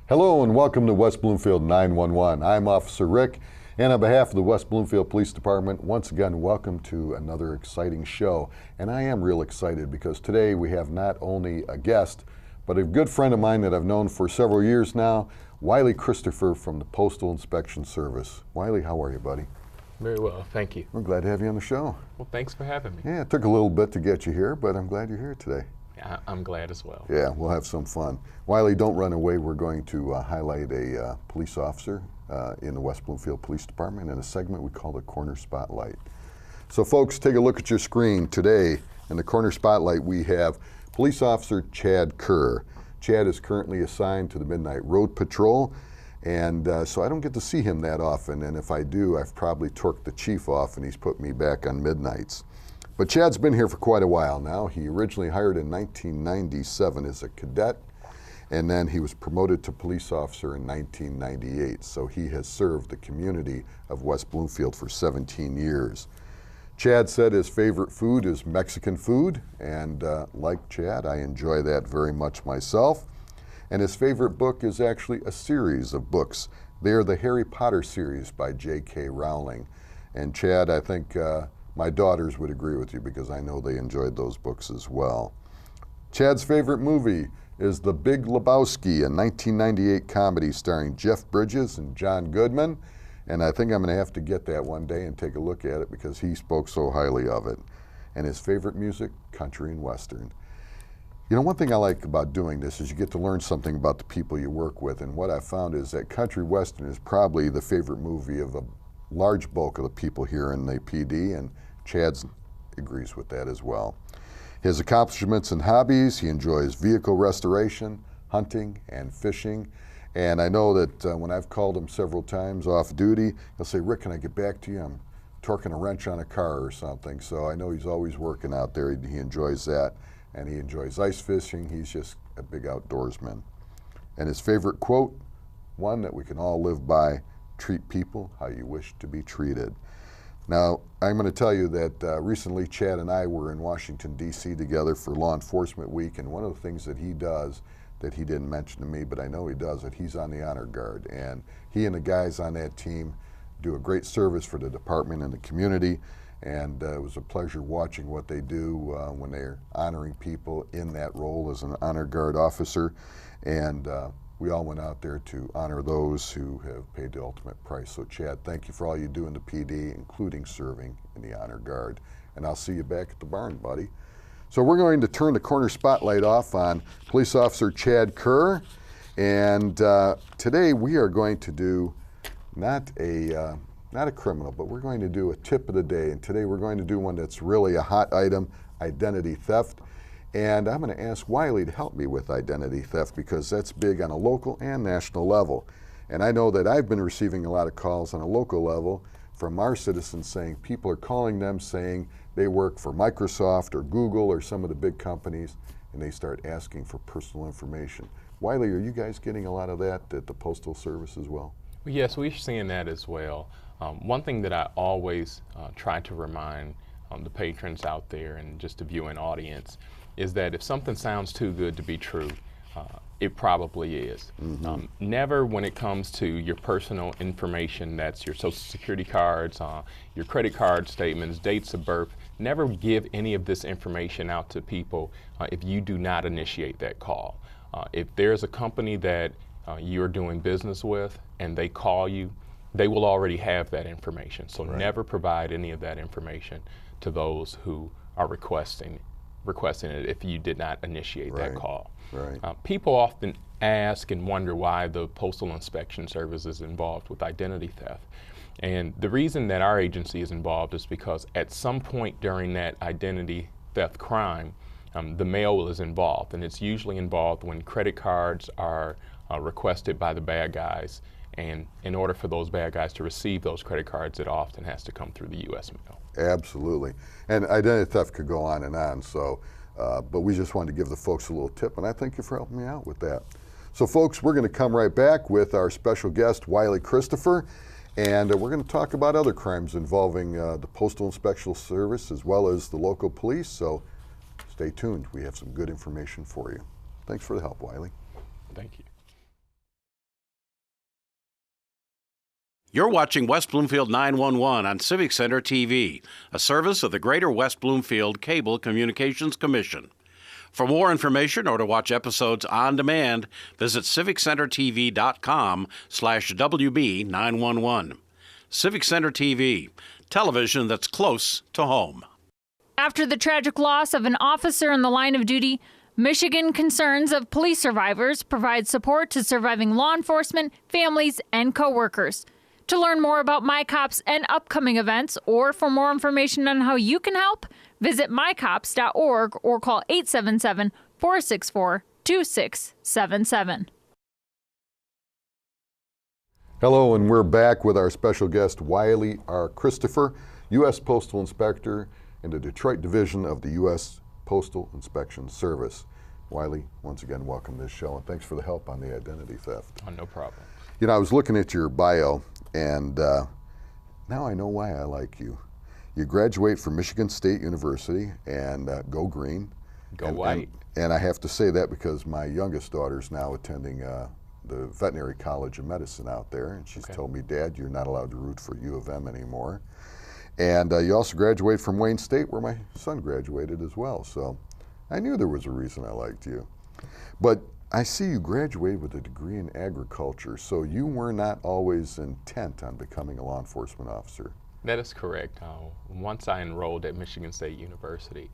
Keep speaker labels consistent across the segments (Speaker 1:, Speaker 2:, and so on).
Speaker 1: Hello and welcome to West Bloomfield 911. I'm Officer Rick, and on behalf of the West Bloomfield Police Department, once again, welcome to another exciting show. And I am real excited because today we have not only a guest, but a good friend of mine that I've known for several years now, Wylie Christopher from the Postal Inspection Service. Wylie, how are you, buddy?
Speaker 2: Very well, thank you.
Speaker 1: We're glad to have you on the show.
Speaker 2: Well, thanks for having me.
Speaker 1: Yeah, it took a little bit to get you here, but I'm glad you're here today.
Speaker 2: I'm glad as well.
Speaker 1: Yeah, we'll have some fun. Wylie, don't run away. We're going to highlight a police officer in the West Bloomfield Police Department in a segment we call the Corner Spotlight. So folks, take a look at your screen. Today in the Corner Spotlight we have Police Officer Chad Kerr. Chad is currently assigned to the Midnight Road Patrol, and so I don't get to see him that often, and if I do, I've probably torqued the chief off and he's put me back on midnights. But Chad's been here for quite a while now. He originally hired in 1997 as a cadet, and then he was promoted to police officer in 1998. So he has served the community of West Bloomfield for 17 years. Chad said his favorite food is Mexican food, and like Chad, I enjoy that very much myself. And his favorite book is actually a series of books. They're the Harry Potter series by J.K. Rowling. And Chad, I think my daughters would agree with you because I know they enjoyed those books as well. Chad's favorite movie is The Big Lebowski, a 1998 comedy starring Jeff Bridges and John Goodman. And I think I'm going to have to get that one day and take a look at it because he spoke so highly of it. And his favorite music, country and western. You know, one thing I like about doing this is you get to learn something about the people you work with. And what I found is that country western is probably the favorite movie of a large bulk of the people here in the PD, and Chad agrees with that as well. His accomplishments and hobbies: he enjoys vehicle restoration, hunting, and fishing. And I know that when I've called him several times off duty, he'll say, "Rick, can I get back to you? I'm torquing a wrench on a car or something." So I know he's always working out there. He enjoys that, and he enjoys ice fishing. He's just a big outdoorsman. And his favorite quote, one that we can all live by: treat people how you wish to be treated. Now, I'm going to tell you that recently Chad and I were in Washington, D.C. together for Law Enforcement Week, and one of the things that he does that he didn't mention to me, but I know he does it, he's on the Honor Guard, and he and the guys on that team do a great service for the department and the community, and it was a pleasure watching what they do when they're honoring people in that role as an Honor Guard officer, and we all went out there to honor those who have paid the ultimate price. So Chad, thank you for all you do in the PD, including serving in the Honor Guard. And I'll see you back at the barn, buddy. So we're going to turn the Corner Spotlight off on Police Officer Chad Kerr. And today we are going to do not a criminal, but we're going to do a tip of the day. And today we're going to do one that's really a hot item: identity theft. And I'm going to ask Wylie to help me with identity theft because that's big on a local and national level. And I know that I've been receiving a lot of calls on a local level from our citizens saying people are calling them saying they work for Microsoft or Google or some of the big companies, and they start asking for personal information. Wylie, are you guys getting a lot of that at the Postal Service as well?
Speaker 2: Yes, we're seeing that as well. One thing that I always try to remind the patrons out there and just the viewing audience is that if something sounds too good to be true, it probably is.
Speaker 1: Mm-hmm.
Speaker 2: Never, when it comes to your personal information, that's your social security cards, your credit card statements, dates of birth, never give any of this information out to people if you do not initiate that call. If there's a company that you're doing business with and they call you, they will already have that information. So
Speaker 1: Right.
Speaker 2: Never provide any of that information to those who are requesting it if you did not initiate
Speaker 1: Right.
Speaker 2: that call.
Speaker 1: Right.
Speaker 2: People often ask and wonder why the Postal Inspection Service is involved with identity theft. And the reason that our agency is involved is because at some point during that identity theft crime, the mail is involved, and it's usually involved when credit cards are requested by the bad guys. And in order for those bad guys to receive those credit cards, it often has to come through the U.S. mail.
Speaker 1: Absolutely. And identity theft could go on and on, so, but we just wanted to give the folks a little tip, and I thank you for helping me out with that. So folks, we're going to come right back with our special guest, Wylie Christopher, and we're going to talk about other crimes involving the Postal Inspection Service as well as the local police, so stay tuned. We have some good information for you. Thanks for the help, Wylie.
Speaker 2: Thank you.
Speaker 3: You're watching West Bloomfield 911 on Civic Center TV, a service of the Greater West Bloomfield Cable Communications Commission. For more information or to watch episodes on demand, visit civiccentertv.com/WB911. Civic Center TV, television that's close to home.
Speaker 4: After the tragic loss of an officer in the line of duty, Michigan Concerns of Police Survivors provides support to surviving law enforcement, families, and coworkers. To learn more about MyCops and upcoming events, or for more information on how you can help, visit mycops.org or call 877-464-2677.
Speaker 1: Hello, and we're back with our special guest, Wylie R. Christopher, U.S. Postal Inspector in the Detroit Division of the U.S. Postal Inspection Service. Wylie, once again, welcome to this show, and thanks for the help on the identity theft.
Speaker 2: Oh, no problem.
Speaker 1: You know, I was looking at your bio, and now I know why I like you. You graduate from Michigan State University, and go green.
Speaker 2: Go white.
Speaker 1: And I have to say that because my youngest daughter's now attending the veterinary college of medicine out there, and she's told me, Dad, you're not allowed to root for U of M anymore. And you also graduated from Wayne State, where my son graduated as well. So I knew there was a reason I liked you. But I see you graduated with a degree in agriculture, so you were not always intent on becoming a law enforcement officer.
Speaker 2: That is correct. Once I enrolled at Michigan State University,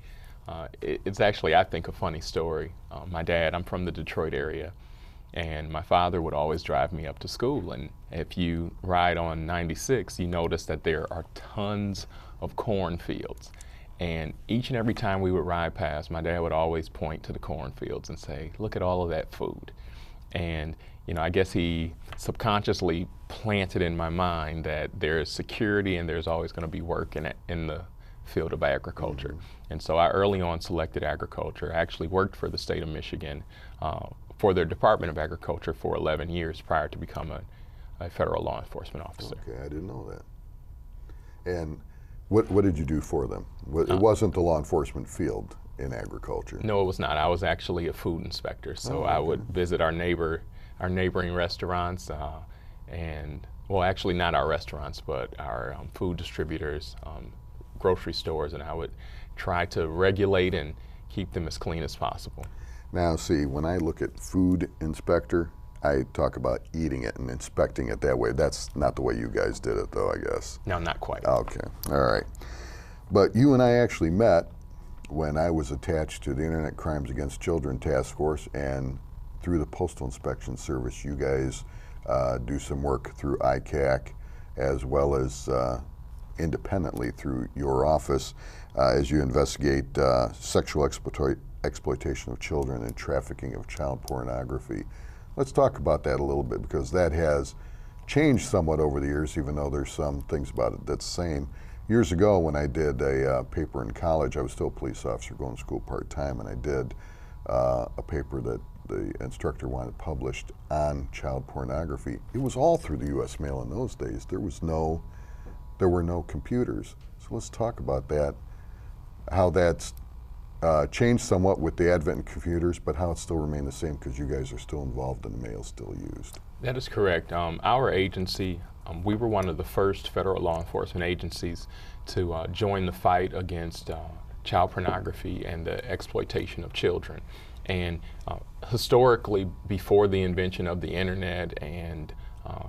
Speaker 2: it's actually, I think, a funny story. My dad, I'm from the Detroit area, and my father would always drive me up to school. And if you ride on 96, you notice that there are tons of cornfields. And each and every time we would ride past, my dad would always point to the cornfields and say, look at all of that food. And, you know, I guess he subconsciously planted in my mind that there is security and there's always going to be work in the field of agriculture. And so I early on selected agriculture. I actually worked for the state of Michigan for their Department of Agriculture for 11 years prior to becoming a federal law enforcement officer.
Speaker 1: Okay, I didn't know that. And what did you do for them? It wasn't the law enforcement field in agriculture.
Speaker 2: No, it was not. I was actually a food inspector, so I would visit our neighboring restaurants, and well, actually not our restaurants, but our food distributors, grocery stores, and I would try to regulate and keep them as clean as possible.
Speaker 1: Now, see, when I look at food inspector, I talk about eating it and inspecting it that way. That's not the way you guys did it, though, I guess.
Speaker 2: No, not quite.
Speaker 1: Okay, all right. But you and I actually met when I was attached to the Internet Crimes Against Children Task Force, and through the Postal Inspection Service, you guys do some work through ICAC as well as independently through your office as you investigate sexual exploitation of children and trafficking of child pornography. Let's talk about that a little bit, because that has changed somewhat over the years, even though there's some things about it that's the same. Years ago, when I did a paper in college, I was still a police officer going to school part-time, and I did a paper that the instructor wanted published on child pornography. It was all through the U.S. mail in those days. There were no computers. So let's talk about that, how that's changed somewhat with the advent of computers, but how it still remained the same because you guys are still involved and the mail's still used.
Speaker 2: That is correct. Our agency, we were one of the first federal law enforcement agencies to join the fight against child pornography and the exploitation of children. And historically, before the invention of the internet and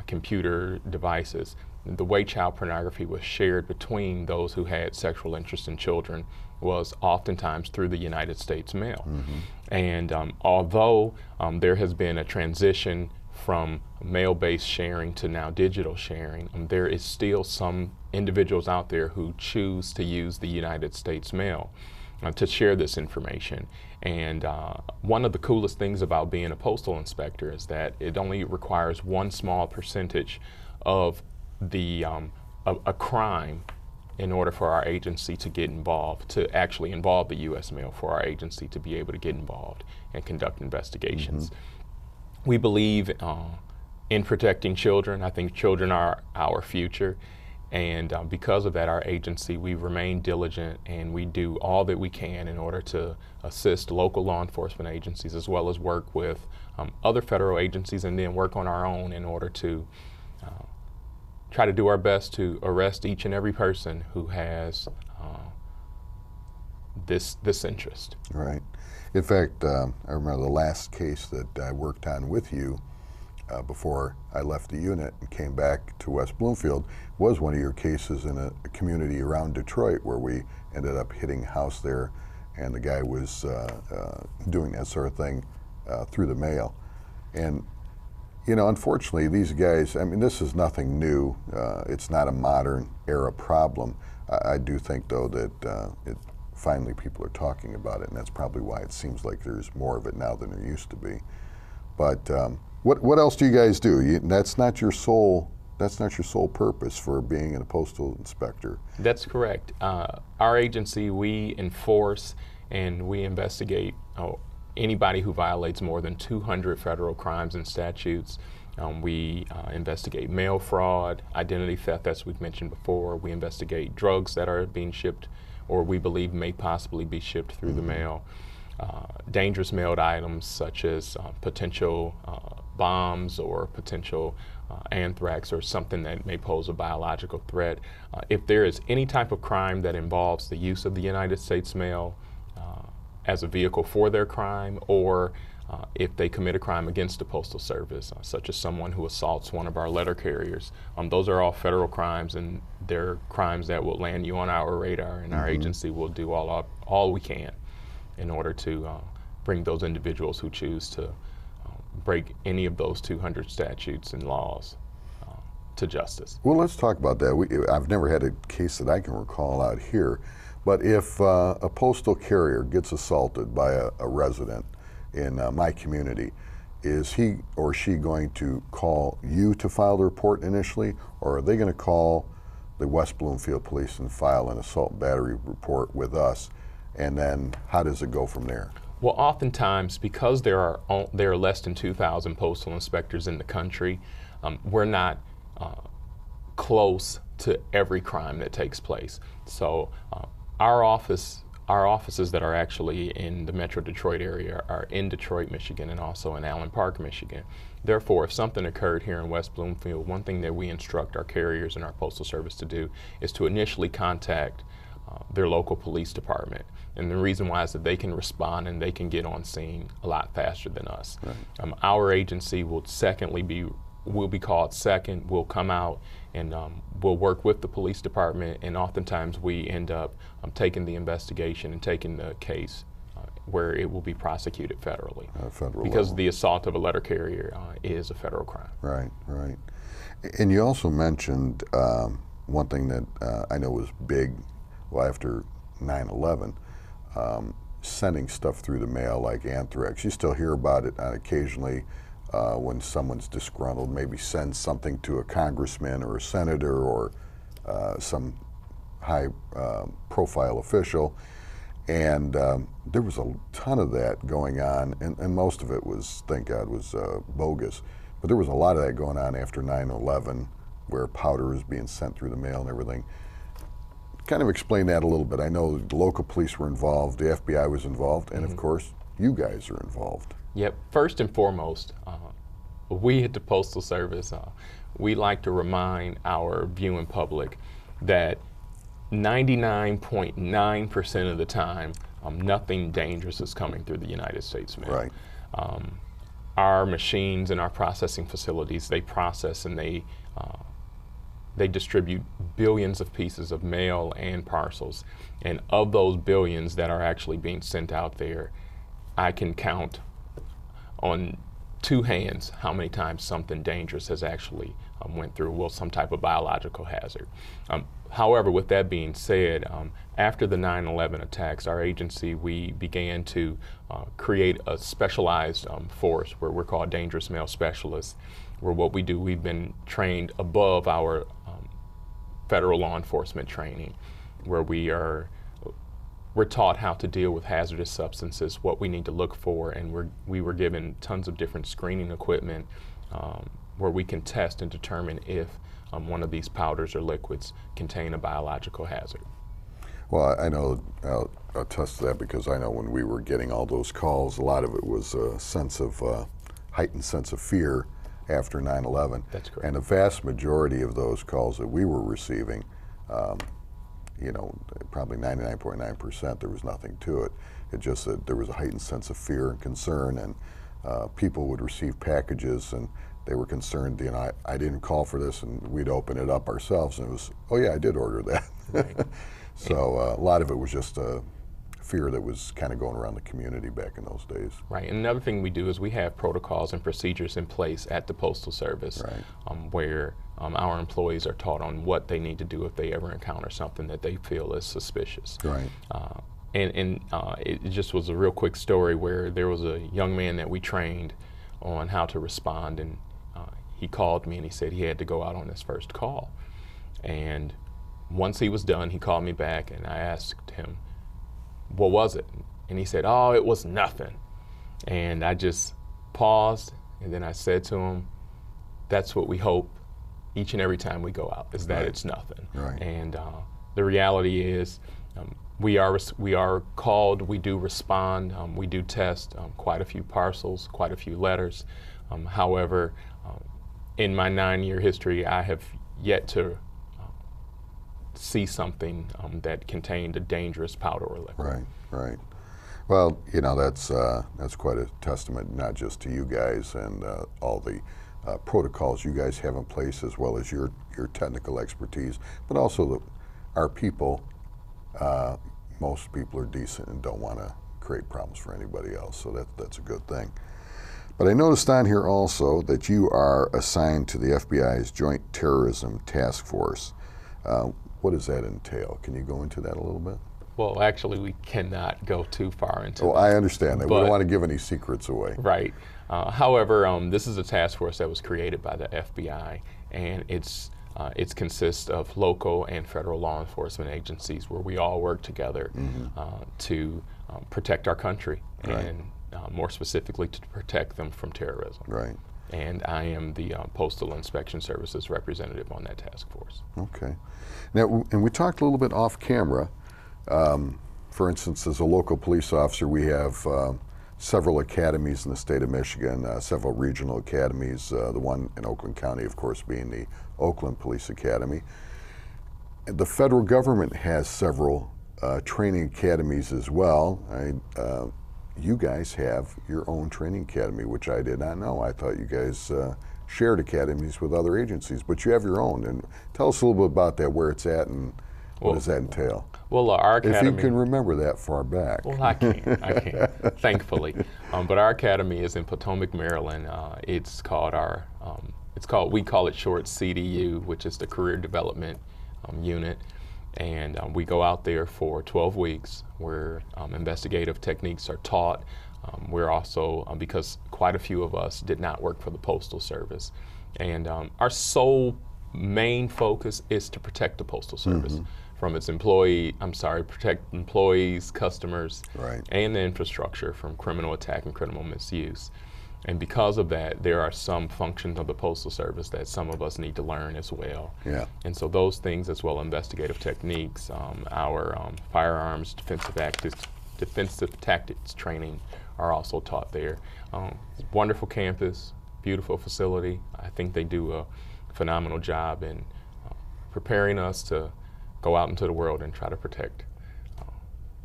Speaker 2: computer devices, the way child pornography was shared between those who had sexual interest in children was oftentimes through the United States mail. And although there has been a transition from mail-based sharing to now digital sharing, there is still some individuals out there who choose to use the United States mail to share this information. And one of the coolest things about being a postal inspector is that it only requires one small percentage of the a crime in order for our agency to get involved, to actually involve the U.S. mail for our agency to be able to get involved and conduct investigations. We believe in protecting children. I think children are our future. And because of that, our agency, we remain diligent, and we do all that we can in order to assist local law enforcement agencies, as well as work with other federal agencies, and then work on our own in order to try to do our best to arrest each and every person who has this interest.
Speaker 1: Right. In fact, I remember the last case that I worked on with you before I left the unit and came back to West Bloomfield was one of your cases in a community around Detroit where we ended up hitting a house there, and the guy was doing that sort of thing through the mail. And you know, unfortunately, these guys, I mean, this is nothing new. It's not a modern era problem. I do think, though, that finally people are talking about it, and that's probably why it seems like there's more of it now than there used to be. But what else do you guys do? That's not your sole purpose for being a postal inspector.
Speaker 2: That's correct. Our agency, we enforce and we investigate anybody who violates more than 200 federal crimes and statutes. We investigate mail fraud, identity theft, as we've mentioned before. We investigate drugs that are being shipped or we believe may possibly be shipped through the mail. Dangerous mailed items such as potential bombs or potential anthrax or something that may pose a biological threat. If there is any type of crime that involves the use of the United States mail as a vehicle for their crime, or if they commit a crime against the Postal Service, such as someone who assaults one of our letter carriers. Those are all federal crimes, and they're crimes that will land you on our radar, and our agency will do all we can in order to bring those individuals who choose to break any of those 200 statutes and laws to justice.
Speaker 1: Well, let's talk about that. I've never had a case that I can recall out here, but if a postal carrier gets assaulted by a resident in my community, is he or she going to call you to file the report initially, or are they going to call the West Bloomfield Police and file an assault and battery report with us, and then how does it go from there?
Speaker 2: Well, oftentimes, because there are less than 2,000 postal inspectors in the country, we're not close to every crime that takes place. So our offices that are actually in the Metro Detroit area are in Detroit, Michigan, and also in Allen Park, Michigan. Therefore, if something occurred here in West Bloomfield, one thing that we instruct our carriers and our Postal Service to do is to initially contact their local police department. And the reason why is that they can respond and they can get on scene a lot faster than us. Right. Our agency will be called second. We'll come out and we'll work with the police department, and oftentimes we end up taking the investigation and taking the case where it will be prosecuted federally. Because level. The assault of a letter carrier is a federal crime.
Speaker 1: Right, right. And you also mentioned one thing that I know was big after 9/11, sending stuff through the mail like anthrax. You still hear about it occasionally when someone's disgruntled, maybe sends something to a congressman or a senator or some high profile official. And there was a ton of that going on, and most of it was, thank God, was bogus. But there was a lot of that going on after 9/11 where powder was being sent through the mail and everything. Kind of explain that a little bit. I know the local police were involved, the FBI was involved, and of course, you guys are involved.
Speaker 2: Yep. First and foremost, we at the Postal Service, we like to remind our viewing public that 99.9% of the time, nothing dangerous is coming through the United States mail.
Speaker 1: Right.
Speaker 2: Our machines and our processing facilities, they process and they distribute billions of pieces of mail and parcels. And of those billions that are actually being sent out there, I can count on two hands how many times something dangerous has actually went through, well, some type of biological hazard. However, with that being said, after the 9/11 attacks, our agency, we began to create a specialized force where we're called dangerous mail specialists, where what we do, we've been trained above our federal law enforcement training, where we're taught how to deal with hazardous substances, what we need to look for, and we were given tons of different screening equipment where we can test and determine if one of these powders or liquids contain a biological hazard.
Speaker 1: Well, I know, I'll attest to that because I know when we were getting all those calls, a lot of it was a sense of, heightened sense of fear after 9/11.
Speaker 2: That's correct.
Speaker 1: And the vast majority of those calls that we were receiving, you know, probably 99.9%, there was nothing to it. It just that there was a heightened sense of fear and concern, and people would receive packages and they were concerned, you know, I didn't call for this, and we'd open it up ourselves and it was, oh yeah, I did order that.
Speaker 2: Right.
Speaker 1: So a lot of it was just fear that was kind of going around the community back in those days.
Speaker 2: Right, and another thing we do is we have protocols and procedures in place at the Postal Service,
Speaker 1: Right.
Speaker 2: where our employees are taught on what they need to do if they ever encounter something that they feel is suspicious.
Speaker 1: Right.
Speaker 2: It just was a real quick story where there was a young man that we trained on how to respond, and he called me and he said he had to go out on his first call. And once he was done, he called me back and I asked him, what was it? And he said, oh, it was nothing. And I just paused and then I said to him, that's what we hope each and every time we go out, is that
Speaker 1: Right.
Speaker 2: it's nothing.
Speaker 1: Right.
Speaker 2: And the reality is we are called, we do respond, we do test quite a few parcels, quite a few letters. However, in my 9-year history, I have yet to see something that contained a dangerous powder or liquor.
Speaker 1: Right, right. Well, you know, that's quite a testament, not just to you guys and all the protocols you guys have in place, as well as your technical expertise, but also our people. Most people are decent and don't want to create problems for anybody else, so that's a good thing. But I noticed on here also that you are assigned to the FBI's Joint Terrorism Task Force. What does that entail? Can you go into that a little bit?
Speaker 2: Well, actually, we cannot go too far into
Speaker 1: Oh,
Speaker 2: that.
Speaker 1: I understand that. We
Speaker 2: But-
Speaker 1: don't want to give any secrets away.
Speaker 2: Right. However, this is a task force that was created by the FBI, and it consists of local and federal law enforcement agencies where we all work together to protect our country,
Speaker 1: Right.
Speaker 2: and more specifically to protect them from terrorism.
Speaker 1: Right.
Speaker 2: And I am the Postal Inspection Services representative on that task force.
Speaker 1: Okay. Now, and we talked a little bit off camera. For instance, as a local police officer, we have several academies in the state of Michigan, several regional academies, the one in Oakland County, of course, being the Oakland Police Academy. The federal government has several training academies as well. You guys have your own training academy, which I did not know. I thought you guys shared academies with other agencies, but you have your own. And tell us a little bit about that, where it's at, and what does that entail?
Speaker 2: Well, our academy.
Speaker 1: If you can remember that far back.
Speaker 2: Well, I can, thankfully. But our academy is in Potomac, Maryland. We call it short CDU, which is the Career Development Unit. And we go out there for 12 weeks where investigative techniques are taught. We're also, because quite a few of us did not work for the Postal Service. And our sole main focus is to protect the Postal Service from its protect employees, customers,
Speaker 1: Right.
Speaker 2: and the infrastructure from criminal attack and criminal misuse. And because of that, there are some functions of the Postal Service that some of us need to learn as well.
Speaker 1: Yeah.
Speaker 2: And so those things, as well investigative techniques, our firearms defensive tactics training are also taught there. Wonderful campus, beautiful facility. I think they do a phenomenal job in preparing us to go out into the world and try to protect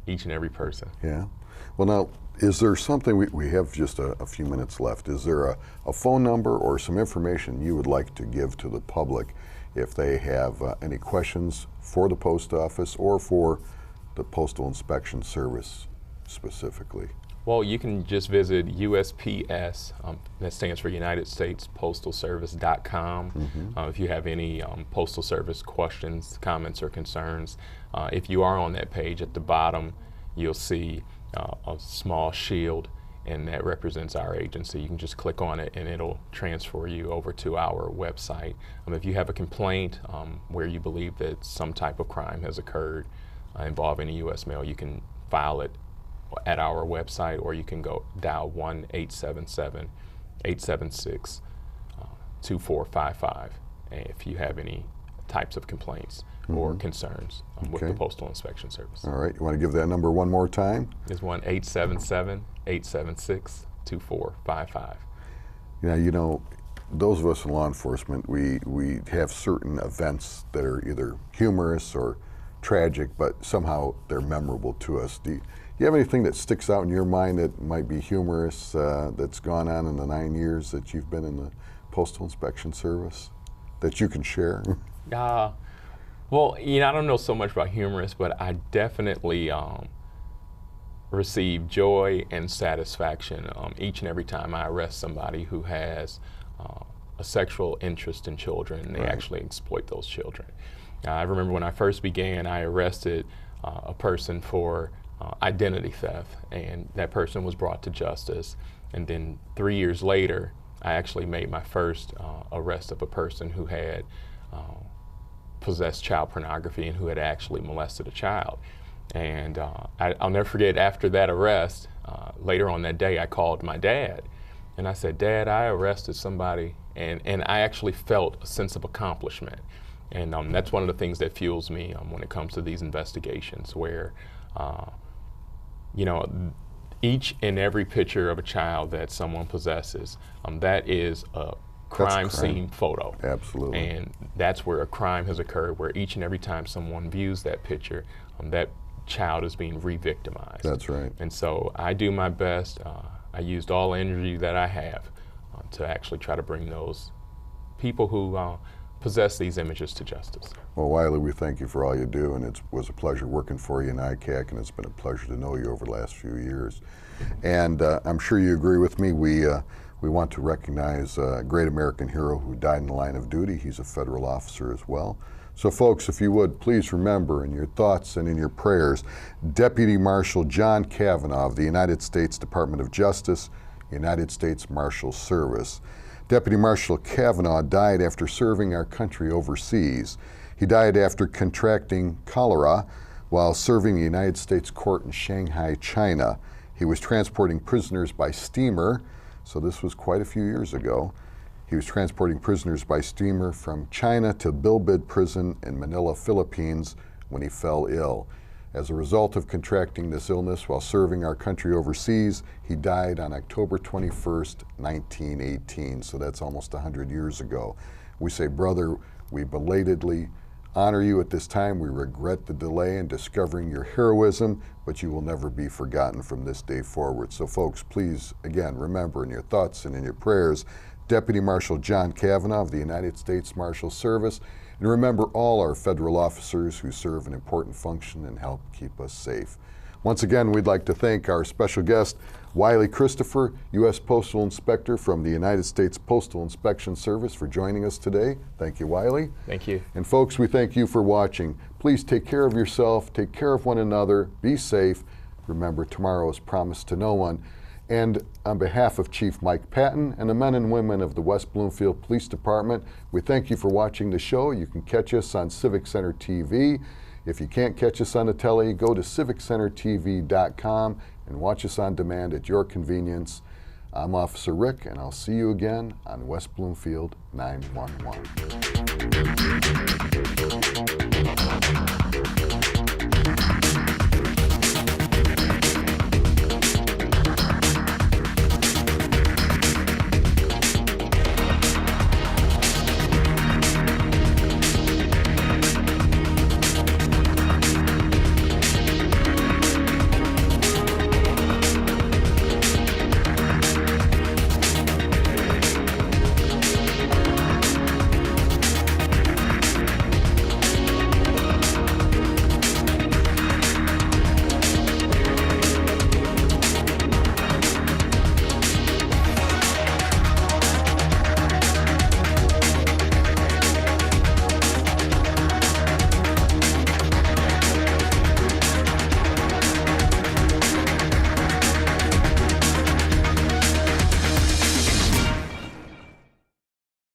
Speaker 2: each and every person.
Speaker 1: Yeah. Well, now, is there something, we have just a few minutes left, is there a phone number or some information you would like to give to the public if they have any questions for the post office or for the Postal Inspection Service specifically?
Speaker 2: Well, you can just visit USPS, that stands for United States Postal Service.com. If you have any Postal Service questions, comments, or concerns. If you are on that page, at the bottom, you'll see a small shield, and that represents our agency. You can just click on it and it'll transfer you over to our website. If you have a complaint where you believe that some type of crime has occurred involving a U.S. mail, you can file it at our website, or you can go dial 1-877-876-2455 if you have any types of complaints or concerns with the Postal Inspection Service.
Speaker 1: All right, you want to give that number one more time?
Speaker 2: It's 1-877-876-2455.
Speaker 1: Now, you know, those of us in law enforcement, we have certain events that are either humorous or tragic, but somehow they're memorable to us. Do you have anything that sticks out in your mind that might be humorous that's gone on in the 9 years that you've been in the Postal Inspection Service that you can share?
Speaker 2: Well, you know, I don't know so much about humorous, but I definitely receive joy and satisfaction each and every time I arrest somebody who has a sexual interest in children, and they actually exploit those children. I remember when I first began, I arrested a person for identity theft, and that person was brought to justice. And then 3 years later, I actually made my first arrest of a person who had possessed child pornography and who had actually molested a child. And I'll never forget, after that arrest, later on that day, I called my dad and I said, "Dad, I arrested somebody," and I actually felt a sense of accomplishment. And that's one of the things that fuels me when it comes to these investigations, where you know, each and every picture of a child that someone possesses, that is a crime scene photo.
Speaker 1: Absolutely.
Speaker 2: And that's where a crime has occurred, where each and every time someone views that picture, that child is being re-victimized.
Speaker 1: That's right.
Speaker 2: And so I do my best. I used all the energy that I have to actually try to bring those people who possess these images to justice.
Speaker 1: Well, Wylie, we thank you for all you do, and it was a pleasure working for you in ICAC, and it's been a pleasure to know you over the last few years. And I'm sure you agree with me. We want to recognize a great American hero who died in the line of duty. He's a federal officer as well. So folks, if you would, please remember in your thoughts and in your prayers, Deputy Marshal John Kavanaugh of the United States Department of Justice, United States Marshal Service. Deputy Marshal Kavanaugh died after serving our country overseas. He died after contracting cholera while serving the United States court in Shanghai, China. He was transporting prisoners by steamer, so this was quite a few years ago. He was transporting prisoners by steamer from China to Bilbid Prison in Manila, Philippines, when he fell ill. As a result of contracting this illness while serving our country overseas, he died on October 21st, 1918. So that's almost 100 years ago. We say, brother, we belatedly honor you at this time. We regret the delay in discovering your heroism, but you will never be forgotten from this day forward. So folks, please, again, remember in your thoughts and in your prayers, Deputy Marshal John Kavanaugh of the United States Marshal Service. And remember all our federal officers who serve an important function and help keep us safe. Once again, we'd like to thank our special guest, Wylie Christopher, U.S. Postal Inspector from the United States Postal Inspection Service, for joining us today. Thank you, Wylie.
Speaker 2: Thank you.
Speaker 1: And folks, we thank you for watching. Please take care of yourself, take care of one another, be safe. Remember, tomorrow is promised to no one. And on behalf of Chief Mike Patton and the men and women of the West Bloomfield Police Department, we thank you for watching the show. You can catch us on Civic Center TV. If you can't catch us on the telly, go to civiccentertv.com and watch us on demand at your convenience. I'm Officer Rick, and I'll see you again on West Bloomfield 911.